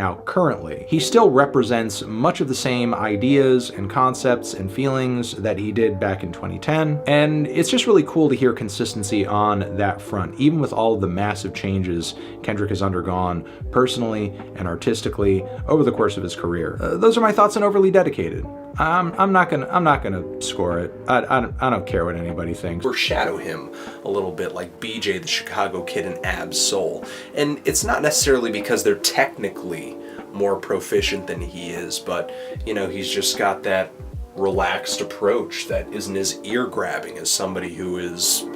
out currently. He still represents much of the same ideas and concepts and feelings that he did back in 2010, and it's just really cool to hear consistency on that front, even with all of the massive changes Kendrick has undergone personally and artistically over the course of his career. Those are my thoughts on Overly Dedicated. I'm not gonna score it. I don't care what anybody thinks. Foreshadow him a little bit like BJ the Chicago Kid and Ab Soul. And it's not necessarily because they're technically more proficient than he is, but you know, he's just got that relaxed approach that isn't as ear-grabbing as somebody who is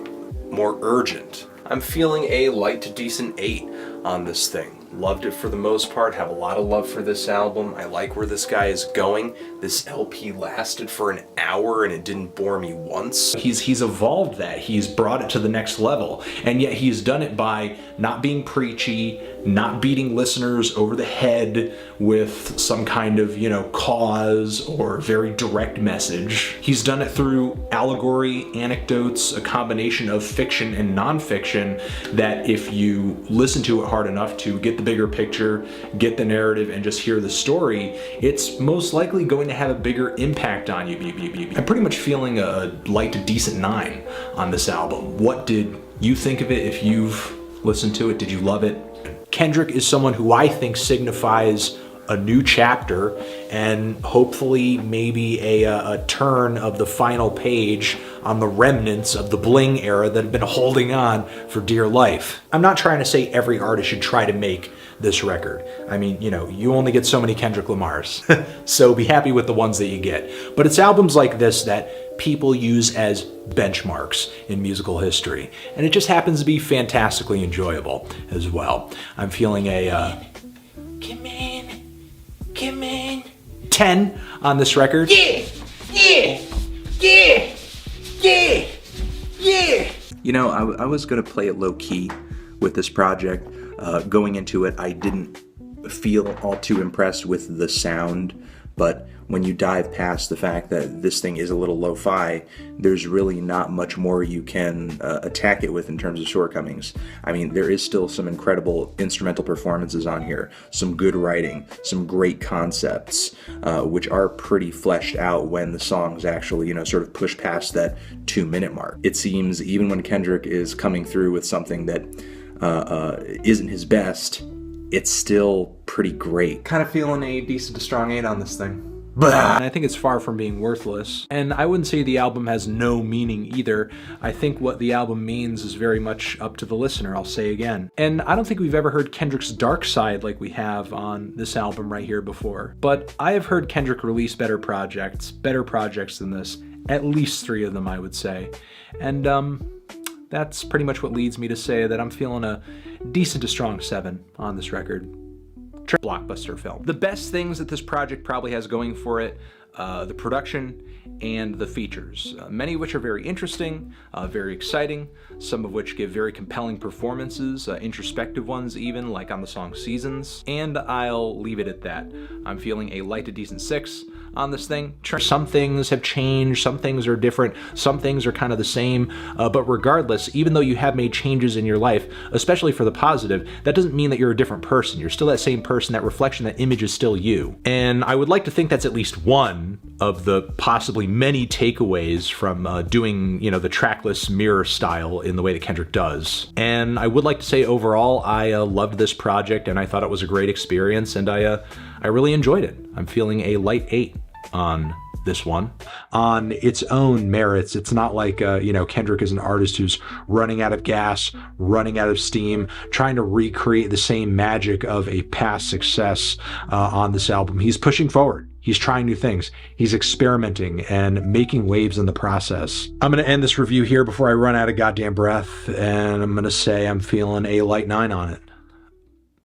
more urgent. I'm feeling a light to decent 8 on this thing. Loved it for the most part, have a lot of love for this album. I like where this guy is going. This LP lasted for an hour and it didn't bore me once. He's evolved that, he's brought it to the next level, and yet he's done it by not being preachy, not beating listeners over the head with some kind of, you know, cause or very direct message. He's done it through allegory, anecdotes, a combination of fiction and nonfiction that if you listen to it hard enough to get the bigger picture, get the narrative, and just hear the story, it's most likely going to have a bigger impact on you. I'm pretty much feeling a light to decent 9 on this album. What did you think of it? If you've listened to it, did you love it? Kendrick is someone who I think signifies a new chapter and hopefully maybe a turn of the final page on the remnants of the bling era that have been holding on for dear life. I'm not trying to say every artist should try to make this record. I mean, you know, you only get so many Kendrick Lamars, so be happy with the ones that you get. But it's albums like this that people use as benchmarks in musical history, and it just happens to be fantastically enjoyable as well. I'm feeling a come in 10 on this record. Yeah. You know, I was gonna play it low-key with this project. Going into it, I didn't feel all too impressed with the sound, but when you dive past the fact that this thing is a little lo-fi, there's really not much more you can attack it with in terms of shortcomings. I mean, there is still some incredible instrumental performances on here, some good writing, some great concepts, which are pretty fleshed out when the songs actually, you know, sort of push past that 2-minute mark. It seems even when Kendrick is coming through with something that isn't his best, it's still pretty great. Kind of feeling a decent to strong 8 on this thing. And I think it's far from being worthless. And I wouldn't say the album has no meaning either. I think what the album means is very much up to the listener, I'll say again. And I don't think we've ever heard Kendrick's dark side like we have on this album right here before. But I have heard Kendrick release better projects than this. At least 3 of them, I would say. And that's pretty much what leads me to say that I'm feeling a decent to strong 7 on this record. Blockbuster film. The best things that this project probably has going for it, the production and the features, many of which are very interesting, very exciting, some of which give very compelling performances, introspective ones even, like on the song Seasons, and I'll leave it at that. I'm feeling a light to decent 6 on this thing. Some things have changed, some things are different, some things are kind of the same, but regardless, even though you have made changes in your life, especially for the positive, that doesn't mean that you're a different person. You're still that same person. That reflection, that image is still you. And I would like to think that's at least one of the possibly many takeaways from doing, you know, the trackless mirror style in the way that Kendrick does. And I would like to say overall, I loved this project and I thought it was a great experience, and I really enjoyed it. I'm feeling a light 8 on this one. On its own merits, it's not like, you know, Kendrick is an artist who's running out of gas, running out of steam, trying to recreate the same magic of a past success on this album. He's pushing forward. He's trying new things. He's experimenting and making waves in the process. I'm going to end this review here before I run out of goddamn breath, and I'm going to say I'm feeling a light 9 on it.